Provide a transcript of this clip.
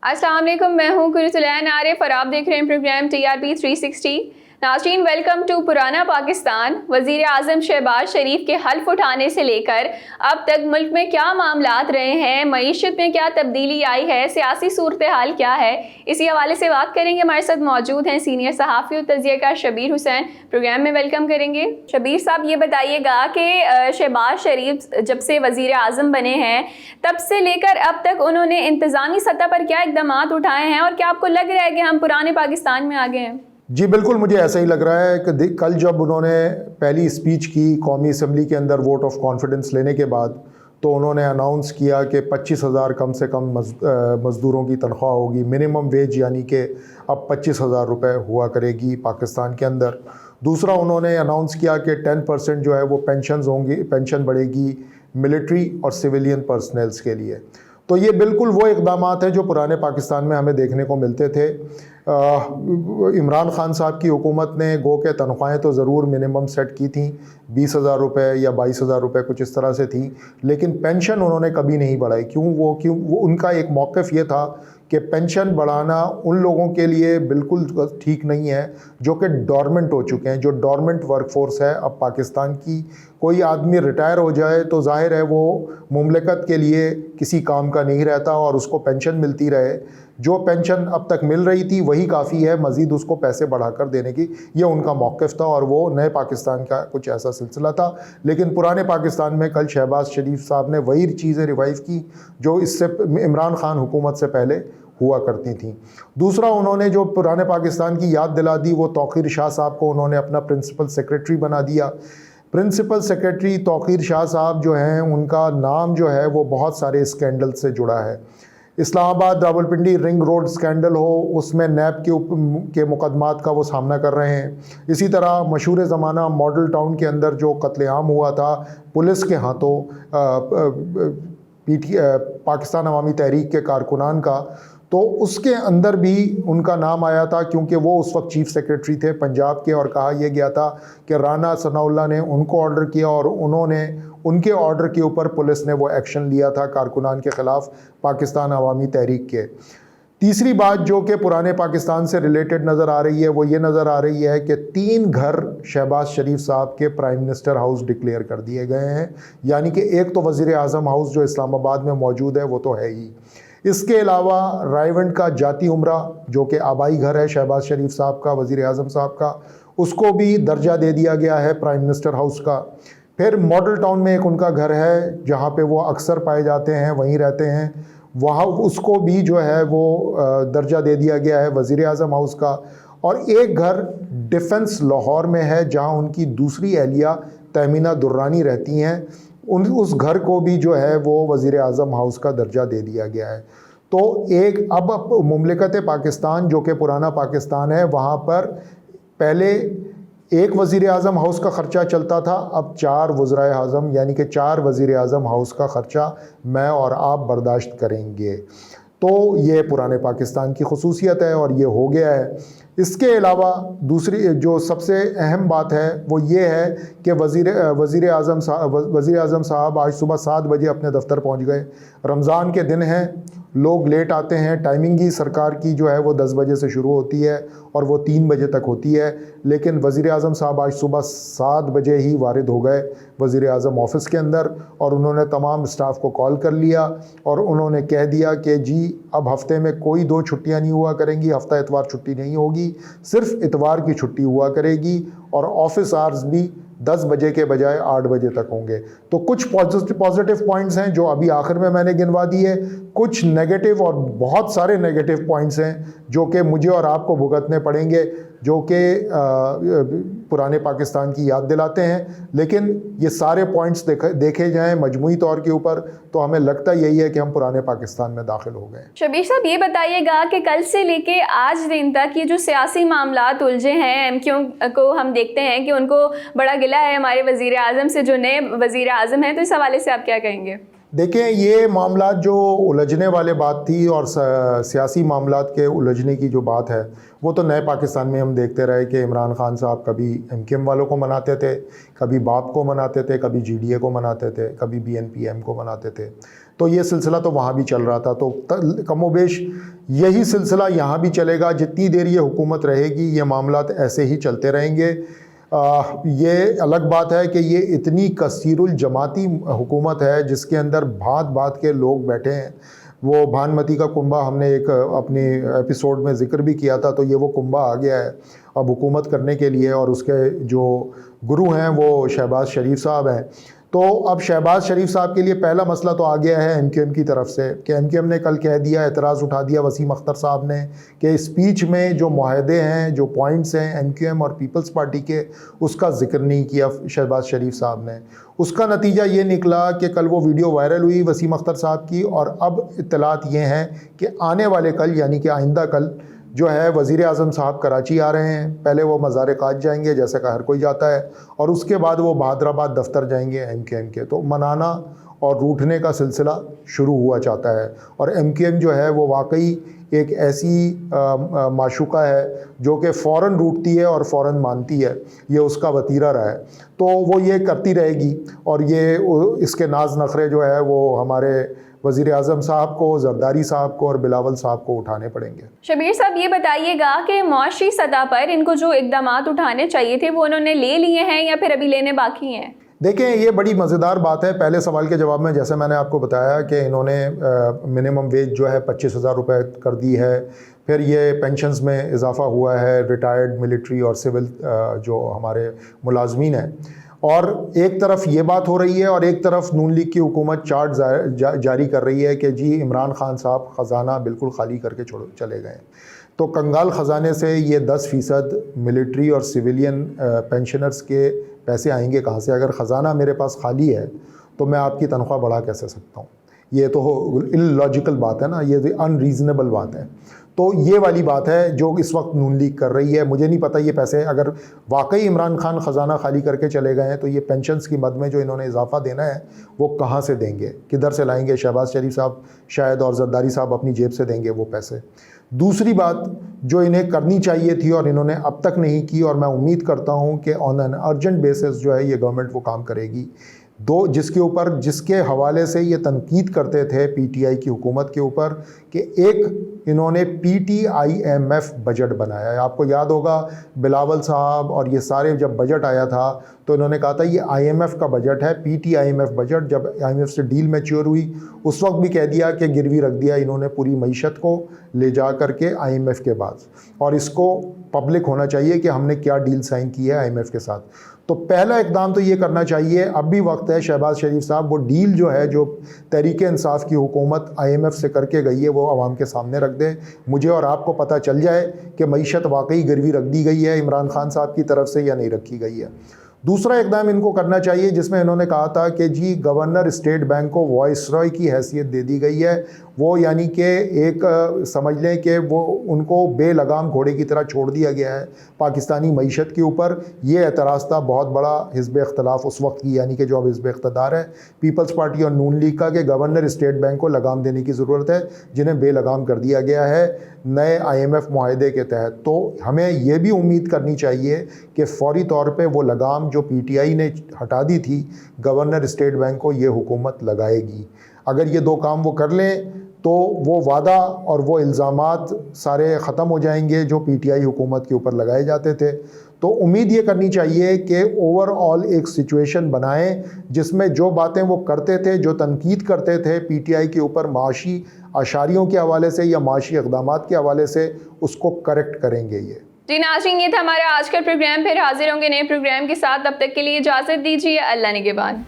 अस्सलाम वालेकुम, मैं हूँ कुरसुलैन आरिफ और आप देख रहे हैं प्रोग्राम TRP 360। नाज़रीन, वेलकम टू पुराना पाकिस्तान। वज़ीर आज़म शहबाज शरीफ के हल्फ उठाने से लेकर अब तक मुल्क में क्या मामलात रहे हैं, मईशत में क्या तब्दीली आई है, सियासी सूरत हाल क्या है, इसी हवाले से बात करेंगे। हमारे साथ मौजूद हैं सीनियर सहाफ़ी और तज़कियाकार शबीर हुसैन। प्रोग्राम में वेलकम करेंगे। शबीर साहब, ये बताइएगा कि शहबाज शरीफ जब से वज़ीर आज़म बने हैं तब से लेकर अब तक उन्होंने इंतज़ामी सतह पर क्या इक़दामात उठाए हैं, और क्या आपको लग रहा है कि हम पुराने पाकिस्तान में आ गए हैं? जी बिल्कुल, मुझे ऐसा ही लग रहा है कि कल जब उन्होंने पहली स्पीच की कौमी असम्बली के अंदर वोट ऑफ कॉन्फिडेंस लेने के बाद, तो उन्होंने अनाउंस किया कि 25,000 कम से कम मज़दूरों की तनख्वाह होगी, मिनिमम वेज, यानी कि अब 25,000 रुपये हुआ करेगी पाकिस्तान के अंदर। दूसरा, उन्होंने अनाउंस किया कि 10% जो है वो पेंशन बढ़ेगी मिलिट्री और सिविलियन पर्सनल्स के लिए। तो ये बिल्कुल वो इक़दामात हैं जो पुराने पाकिस्तान में हमें देखने को मिलते थे। इमरान खान साहब की हुकूमत ने गो के तनख्वाहें तो ज़रूर मिनिमम सेट की थी, 20,000 रुपये या 22,000 रुपये कुछ इस तरह से थी, लेकिन पेंशन उन्होंने कभी नहीं बढ़ाई। क्यों वो उनका एक मौक़िफ़ ये था कि पेंशन बढ़ाना उन लोगों के लिए बिल्कुल ठीक नहीं है जो कि डॉर्मेंट हो चुके हैं, जो डॉर्मेंट वर्कफोर्स है अब पाकिस्तान की। कोई आदमी रिटायर हो जाए तो जाहिर है वो मुमलिकत के लिए किसी काम का नहीं रहता और उसको पेंशन मिलती रहे। जो पेंशन अब तक मिल रही थी वही काफ़ी है, मज़ीद उसको पैसे बढ़ाकर देने की, ये उनका मौक़िफ़ था और वो नए पाकिस्तान का कुछ ऐसा सिलसिला था। लेकिन पुराने पाकिस्तान में कल शहबाज शरीफ साहब ने वही चीज़ें रिवाइव की जो इससे इमरान खान हुकूमत से पहले हुआ करती थी। दूसरा, उन्होंने जो पुराने पाकिस्तान की याद दिला दी, वो तौक़ीर शाह साहब को उन्होंने अपना प्रिंसिपल सेक्रेटरी बना दिया। प्रिंसिपल सेक्रेटरी तौक़ीर शाह साहब जो हैं, उनका नाम जो है वो बहुत सारे स्कैंडल से जुड़ा है। Islamabad Rawalpindi ring road scandal हो, उसमें नैब के मुकदमात का वो सामना कर रहे हैं। इसी तरह मशहूर ज़माना मॉडल टाउन के अंदर जो कत्लेआम हुआ था पुलिस के हाथों पाकिस्तान अवामी तहरीक के कारकुनान का, तो उसके अंदर भी उनका नाम आया था क्योंकि वो उस वक्त चीफ़ सेक्रेटरी थे पंजाब के, और कहा यह गया था कि राना सनाउल्लाह ने उनको ऑर्डर किया और उन्होंने उनके ऑर्डर के ऊपर पुलिस ने वो एक्शन लिया था कारकुनान के ख़िलाफ़ पाकिस्तान अवामी तहरीक के। तीसरी बात जो कि पुराने पाकिस्तान से रिलेटेड नज़र आ रही है वो ये नज़र आ रही है कि 3 घर शहबाज शरीफ साहब के प्राइम मिनिस्टर हाउस डिक्लेयर कर दिए गए हैं, यानी कि एक तो वज़ीर आज़म हाउस जो इस्लामाबाद में मौजूद है वो तो है ही। इसके अलावा रायवंड का जाती उमरा जो कि आबाई घर है शहबाज शरीफ साहब का, वज़ीर आज़म साहब का, उसको भी दर्जा दे दिया गया है प्राइम मिनिस्टर हाउस का। फिर मॉडल टाउन में एक उनका घर है जहाँ पे वो अक्सर पाए जाते हैं, वहीं रहते हैं, वहाँ उसको भी जो है वो दर्जा दे दिया गया है वज़ीर आज़म हाउस का। और एक घर डिफेंस लाहौर में है जहाँ उनकी दूसरी अहलिया तहमीना दुर्रानी रहती हैं, उस घर को भी जो है वो वज़ीर आज़म हाउस का दर्जा दे दिया गया है। तो एक अब मुमलिकत पाकिस्तान जो कि पुराना पाकिस्तान है, वहाँ पर पहले एक वज़ीर आज़म हाउस का ख़र्चा चलता था, अब 4 वज़राए आज़म यानी कि 4 वज़ीर आज़म हाउस का ख़र्चा मैं और आप बर्दाश्त करेंगे। तो ये पुराने पाकिस्तान की खुसूसियत है और ये हो गया है। इसके अलावा दूसरी जो सबसे अहम बात है वो ये है कि वज़ीर आज़म साहब आज सुबह 7 बजे अपने दफ्तर पहुंच गए। रमज़ान के दिन हैं, लोग लेट आते हैं, टाइमिंग ही सरकार की जो है वो 10 बजे से शुरू होती है और वो 3 बजे तक होती है, लेकिन वज़ीर आज़म साहब आज सुबह 7 बजे ही वारिद हो गए वज़ीर आज़म ऑफ़िस के अंदर, और उन्होंने तमाम स्टाफ को कॉल कर लिया और उन्होंने कह दिया कि जी अब हफ़्ते में कोई 2 छुट्टियाँ नहीं हुआ करेंगी, हफ़्ता इतवार छुट्टी नहीं होगी, सिर्फ इतवार की छुट्टी हुआ करेगी, और ऑफिस आवर्स भी 10 बजे के बजाय 8 बजे तक होंगे। तो कुछ पॉजिटिव पॉइंट्स हैं जो अभी आखिर में मैंने गिनवा दिए, कुछ नेगेटिव और बहुत सारे नेगेटिव पॉइंट्स हैं जो कि मुझे और आपको भुगतने पड़ेंगे, जो कि पुराने पाकिस्तान की याद दिलाते हैं। लेकिन ये सारे पॉइंट्स देखे जाएं मजमूई तौर के ऊपर तो हमें लगता यही है कि हम पुराने पाकिस्तान में दाखिल हो गए। शबीर साहब, ये बताइएगा कि कल से लेके आज दिन तक ये जो सियासी मामलात उलझे हैं, MQ को हम देखते हैं कि उनको बड़ा गिला है हमारे वज़ीर आज़म से जो नए वज़ीर आज़म हैं, तो इस हवाले से आप क्या कहेंगे? देखें, ये मामला जो उलझने वाले बात थी और सियासी मामलात के उलझने की जो बात है वो तो नए पाकिस्तान में हम देखते रहे कि इमरान खान साहब कभी MQM वालों को मनाते थे, कभी बाप को मनाते थे, कभी GDA को मनाते थे, कभी BNPM को मनाते थे। تو یہ سلسلہ تو وہاں بھی چل رہا تھا، تو کم و بیش یہی سلسلہ یہاں بھی چلے گا. جتنی دیر یہ حکومت رہے گی یہ معاملات ایسے ہی چلتے رہیں گے. یہ الگ بات ہے کہ یہ اتنی کثیر الجماعتی حکومت ہے جس کے اندر بھانت بھانت کے لوگ بیٹھے ہیں. وہ بھانمتی کا کنبہ ہم نے ایک اپنی ایپیسوڈ میں ذکر بھی کیا تھا، تو یہ وہ کنبہ آ گیا ہے اب حکومت کرنے کے لیے، اور اس کے جو گرو ہیں وہ شہباز شریف صاحب ہیں. تو اب شہباز شریف صاحب کے لیے پہلا مسئلہ تو آ گیا ہے ایم کیو ایم کی طرف سے، کہ ایم کیو ایم نے کل کہہ دیا، اعتراض اٹھا دیا وسیم اختر صاحب نے کہ اسپیچ میں جو معاہدے ہیں، جو پوائنٹس ہیں ایم کیو ایم اور پیپلز پارٹی کے، اس کا ذکر نہیں کیا شہباز شریف صاحب نے. اس کا نتیجہ یہ نکلا کہ کل وہ ویڈیو وائرل ہوئی وسیم اختر صاحب کی، اور اب اطلاعات یہ ہیں کہ آنے والے کل یعنی کہ آئندہ کل جو ہے وزیر اعظم صاحب کراچی آ رہے ہیں. پہلے وہ مزار قائد جائیں گے جیسا کہ ہر کوئی جاتا ہے، اور اس کے بعد وہ بہادر آباد دفتر جائیں گے ایم کیو ایم کے. تو منانا اور روٹھنے کا سلسلہ شروع ہوا چاہتا ہے، اور ایم کیو ایم جو ہے وہ واقعی ایک ایسی معشوقہ ہے جو کہ فوراً روٹتی ہے اور فوراً مانتی ہے. یہ اس کا وتیرہ رہا ہے، تو وہ یہ کرتی رہے گی، اور یہ اس کے ناز نخرے جو ہے وہ ہمارے وزیر اعظم صاحب کو، زرداری صاحب کو اور بلاول صاحب کو اٹھانے پڑیں گے. شبیر صاحب یہ بتائیے گا کہ معاشی سطح پر ان کو جو اقدامات اٹھانے چاہیے تھے وہ انہوں نے لے لیے ہیں یا پھر ابھی لینے باقی ہیں؟ دیکھیں یہ بڑی مزیدار بات ہے. پہلے سوال کے جواب میں جیسے میں نے آپ کو بتایا کہ انہوں نے منیمم ویج جو ہے 25,000 روپے کر دی ہے، پھر یہ پینشنز میں اضافہ ہوا ہے ریٹائرڈ ملٹری اور سول جو ہمارے ملازمین ہیں. اور ایک طرف یہ بات ہو رہی ہے اور ایک طرف نون لیگ کی حکومت چارٹ جاری کر رہی ہے کہ جی عمران خان صاحب خزانہ بالکل خالی کر کے چلے گئے. تو کنگال خزانے سے یہ 10% ملٹری اور سویلین پینشنرز کے پیسے آئیں گے کہاں سے؟ اگر خزانہ میرے پاس خالی ہے تو میں آپ کی تنخواہ بڑھا کیسے سکتا ہوں؟ یہ تو اللاجیکل بات ہے نا، یہ ان ریزنیبل بات ہے. تو یہ والی بات ہے جو اس وقت نون لیگ کر رہی ہے. مجھے نہیں پتہ یہ پیسے اگر واقعی عمران خان خزانہ خالی کر کے چلے گئے ہیں تو یہ پینشنز کی مد میں جو انہوں نے اضافہ دینا ہے وہ کہاں سے دیں گے، کدھر سے لائیں گے؟ شہباز شریف صاحب شاید اور زرداری صاحب اپنی جیب سے دیں گے وہ پیسے. دوسری بات جو انہیں کرنی چاہیے تھی اور انہوں نے اب تک نہیں کی، اور میں امید کرتا ہوں کہ آن این ارجنٹ بیسس جو ہے یہ گورنمنٹ وہ کام کرے گی، جس کے حوالے سے یہ تنقید کرتے تھے پی ٹی آئی کی حکومت کے اوپر، کہ ایک انہوں نے P T I M F budget بنایا ہے. آپ کو یاد ہوگا بلاول صاحب اور یہ سارے جب بجٹ آیا تھا تو انہوں نے کہا تھا یہ آئی ایم ایف کا بجٹ ہے، P T I M F budget. جب آئی ایم ایف سے ڈیل میچور ہوئی اس وقت بھی کہہ دیا کہ گروی رکھ دیا انہوں نے پوری معیشت کو لے جا کر کے آئی ایم ایف کے بعد، اور اس کو پبلک ہونا چاہیے کہ ہم نے کیا ڈیل سائن کی ہے آئی ایم ایف کے ساتھ. تو پہلا اقدام تو یہ کرنا چاہیے، اب بھی وقت ہے شہباز شریف صاحب وہ ڈیل جو ہے جو تحریک انصاف کی حکومت آئی ایم ایف سے کر کے گئی ہے وہ عوام کے سامنے رکھ دیں. مجھے اور آپ کو پتہ چل جائے کہ معیشت واقعی گروی رکھ دی گئی ہے عمران خان صاحب کی طرف سے یا نہیں رکھی گئی ہے. دوسرا اقدام ان کو کرنا چاہیے جس میں انہوں نے کہا تھا کہ جی گورنر اسٹیٹ بینک کو وائس رائے کی حیثیت دے دی گئی ہے. وہ یعنی کہ ایک سمجھ لیں کہ وہ ان کو بے لگام گھوڑے کی طرح چھوڑ دیا گیا ہے پاکستانی معیشت کے اوپر. یہ اعتراض تھا بہت بڑا حزب اختلاف اس وقت کی، یعنی کہ جو اب حزب اقتدار ہے پیپلز پارٹی اور نون لیگ کا، کہ گورنر اسٹیٹ بینک کو لگام دینے کی ضرورت ہے جنہیں بے لگام کر دیا گیا ہے نئے آئی ایم ایف معاہدے کے تحت. تو ہمیں یہ بھی امید کرنی چاہیے کہ فوری طور پہ وہ لگام جو پی ٹی آئی نے ہٹا دی تھی گورنر اسٹیٹ بینک کو یہ حکومت لگائے گی. اگر یہ دو کام وہ کر لیں تو وہ وعدہ اور وہ الزامات سارے ختم ہو جائیں گے جو پی ٹی آئی حکومت کے اوپر لگائے جاتے تھے. تو امید یہ کرنی چاہیے کہ اوور آل ایک سچویشن بنائیں جس میں جو باتیں وہ کرتے تھے، جو تنقید کرتے تھے پی ٹی آئی کے اوپر معاشی اشاریوں کے حوالے سے یا معاشی اقدامات کے حوالے سے، اس کو کریکٹ کریں گے. یہ جی ناظرین، یہ تھا ہمارا آج کا پروگرام. پھر حاضر ہوں گے نئے پروگرام کے ساتھ. تب تک کے لیے اجازت دیجیے. اللہ نگہبان.